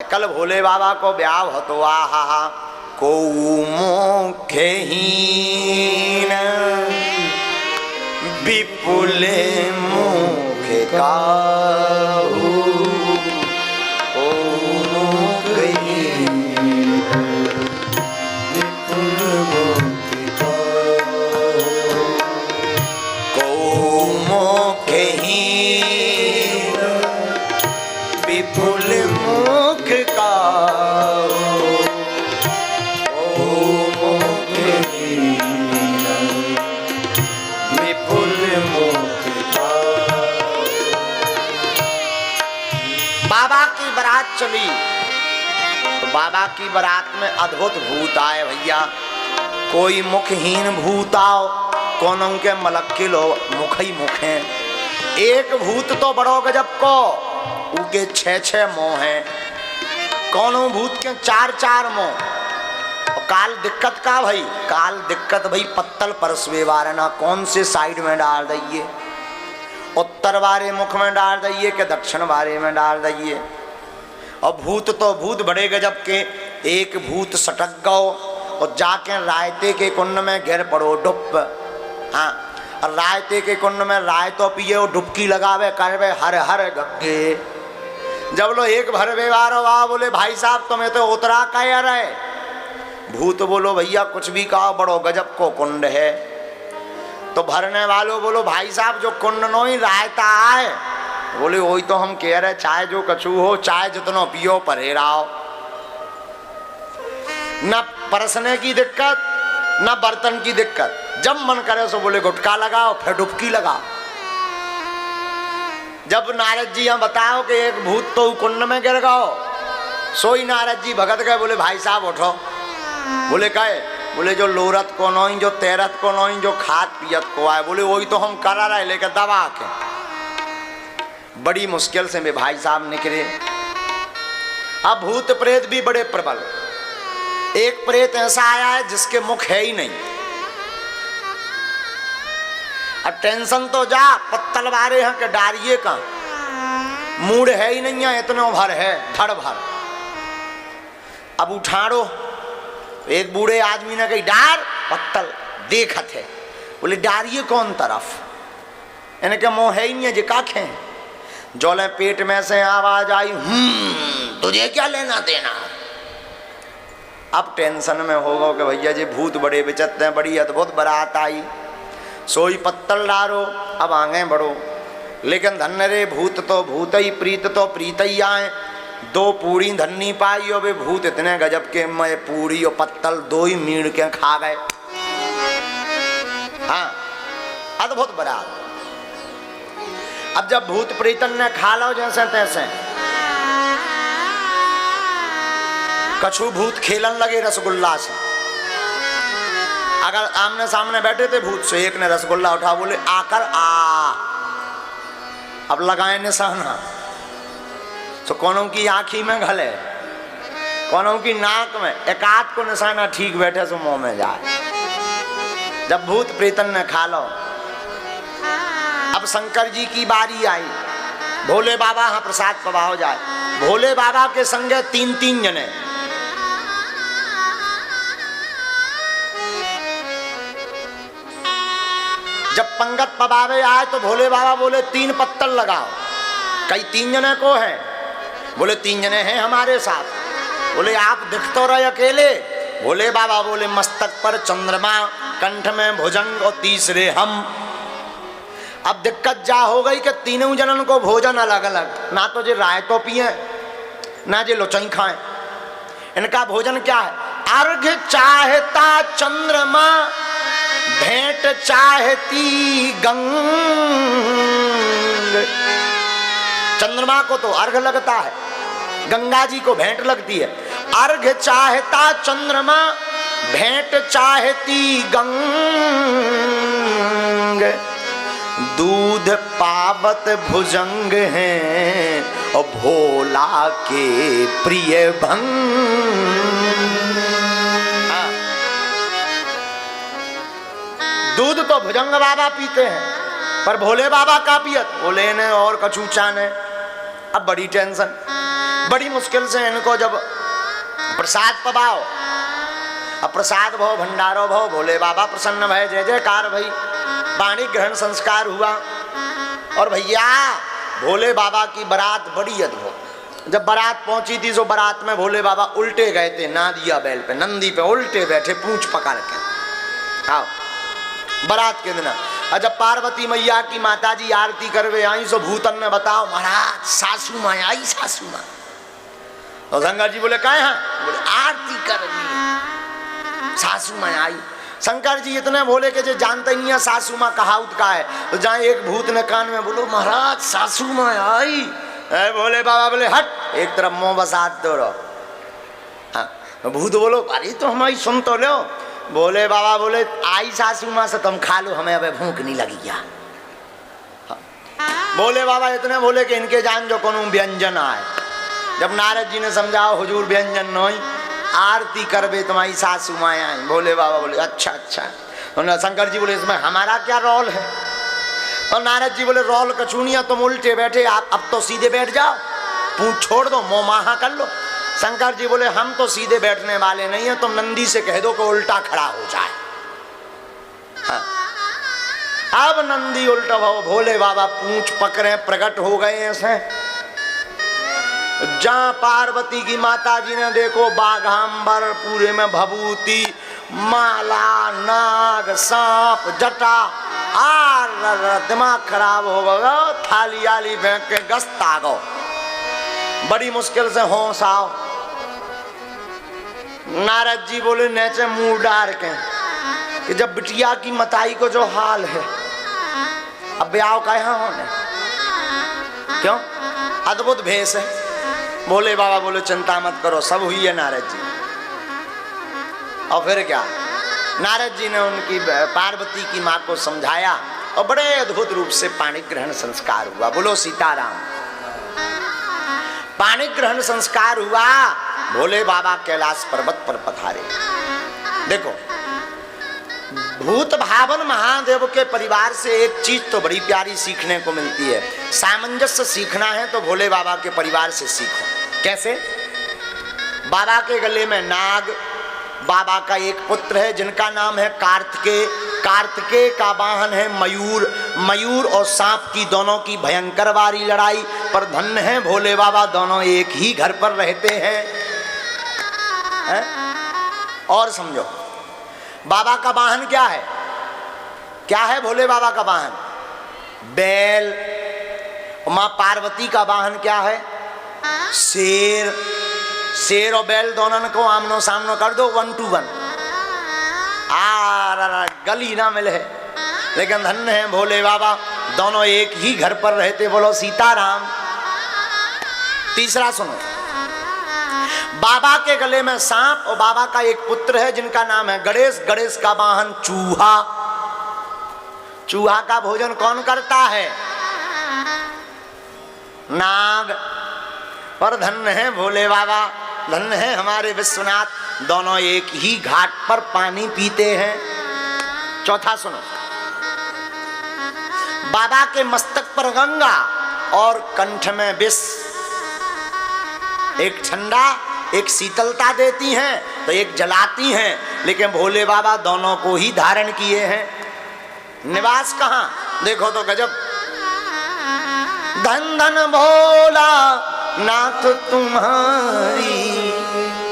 कल भोले बाबा को ब्याह हो तो आहा को मुखहीन विपुल मुख काहू को मुखहीन विपुल मुख काहू को मुखहीन विपुल मुख काहू बाबा की बारात चली तो बाबा की बारात में अद्भुत भूत आए भैया। कोई मुखहीन भूत आओ, कोनों के मलक्के लो मुख ही मुख हैं। एक भूत तो बड़ो गजब को, उनके 6 मुंह हैं। कोनों भूत के 4 मुंह। और काल दिक्कत का भाई, काल दिक्कत भाई पत्तल परसवे वारना कौन से साइड में डाल दइए, उत्तर वाले मुख में डाल दइए कि दक्षिण वाले में डाल दइए। और भूत तो भूत बड़े गजब के। एक भूत सटक गो और जाके रायते के कुंड में गिर पड़ो डुब। हाँ, और रायते के कुंड में राय तो पिए और डुबकी लगावे करवे हर हर गग्गे। जब लो एक भर व्यवहार वाह बोले भाई साहब तुम्हें तो उतरा कह रहे। भूत बोलो भैया कुछ भी कहो, बड़ो गजब को कुंड है। तो भरने वालों बोलो भाई साहब जो कुंड नो ही रायता आए। बोले वही तो हम कह रहे, चाहे जो कछु हो, चाहे जितनो पियो परहेराओ। न परसने की दिक्कत न बर्तन की दिक्कत। जब मन करे सो बोले गुटखा लगाओ फिर डुबकी लगाओ। जब नारद जी हम बताओ कि एक भूत तो कुंड में गिर गओ, सोई नारद जी भगत गए। बोले भाई साहब उठो। बोले कहे, बोले जो लोरत को नोई, जो तैरत को नोई, जो खात पियत को आए। बोले वही तो हम करा रहे लेकर दबा के। बड़ी मुश्किल से मेरे भाई साहब निकले। अब भूत प्रेत भी बड़े प्रबल। एक प्रेत ऐसा आया है जिसके मुख है ही नहीं। अब टेंशन तो जा, पत्तल वारे हैं कि डारिये का मूड है ही नहीं है, इतनो भर है धड़ भर। अब उठाड़ो। एक बूढ़े आदमी ने कही डार पत्तल देखत है। बोले डारिये कौन तरफ, इनके मुंह है ही नहीं है जे काखे। जोले पेट में से आवाज आई तुझे क्या लेना देना। अब टेंशन में होगा कि भैया जी भूत बड़े विचित्र हैं, बड़ी अद्भुत बारात आई। सोई पत्तल डारो अब आगे बढ़ो। लेकिन धन्य रे भूत तो भूत ही, प्रीत तो प्रीत ही आए। 2 पूड़ी धन्नी पाई और वे भूत इतने गजब के, मैं पूड़ी और पत्तल 2 ही मीड़ के खा गए। हाँ, अद्भुत बारात। अब जब भूत प्रीतन ने खा लो जैसे तैसे, कछु भूत खेलन लगे रसगुल्ला से। अगर आमने सामने बैठे थे भूत से, एक ने रसगुल्ला उठा, बोले आकर आ। अब लगाए निशाना। तो कोनों की आँखी में घले, कोनों की नाक में, एक आध को निशाना ठीक बैठे सो मुंह में जाए। जब भूत प्रीतन ने खा लो, अब शंकर जी की बारी आई। भोले बाबा हाँ प्रसाद पवाओ जाए। भोले बाबा के संगे 3 जने। जब पंगत पवावे आए तो भोले बाबा बोले 3 पत्तल लगाओ। कई 3 जने को है। बोले 3 जने हैं हमारे साथ। बोले आप दिख तो रहे अकेले। भोले बाबा बोले मस्तक पर चंद्रमा, कंठ में भुजंग और तीसरे हम। अब दिक्कत जा हो गई कि 3 जनन को भोजन अलग अलग, ना तो जे राय तो पिए ना जे लोचई खाए। इनका भोजन क्या है, अर्घ चाहता चंद्रमा, भेंट चाहती गंग। चंद्रमा को तो अर्घ लगता है, गंगा जी को भेंट लगती है। अर्घ चाहता चंद्रमा, भेंट चाहती गंग। दूध पावत भुजंग हैं और भोला के प्रिय भंग। दूध तो भुजंग बाबा पीते हैं, पर भोले बाबा का पियत, भोले ने और कछूचा ने। अब बड़ी टेंशन। बड़ी मुश्किल से इनको जब प्रसाद पवाओ, अब प्रसाद भव भंडारो भव, भोले बाबा प्रसन्न भय, जय जयकार भई, पाणी ग्रहण संस्कार हुआ। और भैया भोले बाबा की बारात बड़ी अद्भुत। जब बारात पहुंची थी तो बारात में भोले बाबा उल्टे गए थे, नादिया बैल पे, नंदी पे उल्टे बैठे, पूंछ पकड़ के। आओ बारात के दिन और जब पार्वती मैया की माता जी आरती करवे आई सो भूतन ने बताओ महाराज सासू माँ आई, सासू माँ। तो शंकर जी बोले कहे हैं? बोले आरती कर रही सासू माँ आई। शंकर जी इतने बोले कि जो जानते नहीं है सासू माँ कहावत का है, तो जहाँ एक भूत ने कान में बोलो महाराज सासू माँ आई, भोले बाबा बोले हट एक तरफ मुंह बसात दो रहो। हाँ भूत बोलो अरे तो हमारी सुन तो लो। भोले बाबा बोले आई सासू माँ से तुम खा लो, हमें अबे भूख नहीं लगी क्या। हाँ। भोले बाबा इतने बोले कि इनके जान जो कोनो व्यंजन आए। जब नारद जी ने समझाओ हुजूर व्यंजन नहीं, आरती करबे तुम्हारी सासू माँ आई। भोले बाबा बोले अच्छा अच्छा। तो शंकर जी बोले इसमें हमारा क्या रोल है। और नारद जी बोले रोल कचूनिया तुम उल्टे बैठे, आप अब तो सीधे बैठ जाओ, पूंछ छोड़ दो, मोह माहा कर लो। शंकर जी बोले हम तो सीधे बैठने वाले नहीं हैं, तुम नंदी से कह दो कि उल्टा खड़ा हो जाए। हाँ। अब नंदी उल्टा हो, भोले बाबा पूंछ पकड़े प्रकट हो गए ऐसे। जहां पार्वती की माता जी ने देखो बाघांबर पूरे में भभूति, माला, नाग, सांप, जटा, आर दिमाग खराब हो गया, थाली आली फेंक के गस्त आ गो। बड़ी मुश्किल से होश आओ। नारद जी बोले नीचे मुंह डार के कि जब बिटिया की मताई को जो हाल है, अब ब्याह का यहाँ होने क्यों? अद्भुत भेष है। भोले बाबा बोले चिंता मत करो, सब हुई है नारद जी। और फिर क्या, नारद जी ने उनकी पार्वती की माँ को समझाया और बड़े अद्भुत रूप से पाणी ग्रहण संस्कार हुआ। बोलो सीताराम। पाणी ग्रहण संस्कार हुआ, भोले बाबा कैलाश पर्वत पर पधारे। देखो भूत भावन महादेव के परिवार से एक चीज तो बड़ी प्यारी सीखने को मिलती है। सामंजस्य सीखना है तो भोले बाबा के परिवार से सीखो। कैसे? बाबा के गले में नाग, बाबा का एक पुत्र है जिनका नाम है कार्तिकेय। कार्तिकेय का वाहन है मयूर। मयूर और सांप की दोनों की भयंकर वारी लड़ाई, पर धन्य है भोले बाबा दोनों एक ही घर पर रहते हैं। और समझो बाबा का वाहन क्या है? क्या है भोले बाबा का वाहन? बैल। माँ पार्वती का वाहन क्या है? शेर। शेर और बैल दोनों को आमनो सामनो कर दो 1 to 1, गली ना मिले। लेकिन धन्य है भोले बाबा दोनों एक ही घर पर रहते। बोलो सीताराम। तीसरा सुनो, बाबा के गले में सांप और बाबा का एक पुत्र है जिनका नाम है गणेश। गणेश का वाहन चूहा। चूहा का भोजन कौन करता है? नाग। पर धन्य है भोले बाबा, धन्य है हमारे विश्वनाथ, दोनों एक ही घाट पर पानी पीते हैं। चौथा सुनो, बाबा के मस्तक पर गंगा और कंठ में विष। एक ठंडा एक शीतलता देती हैं तो एक जलाती हैं, लेकिन भोले बाबा दोनों को ही धारण किए हैं। निवास कहाँ? देखो तो गजब। धन धन भोला नाथ तुम्हारी,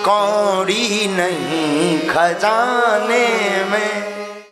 कौड़ी नहीं खजाने में।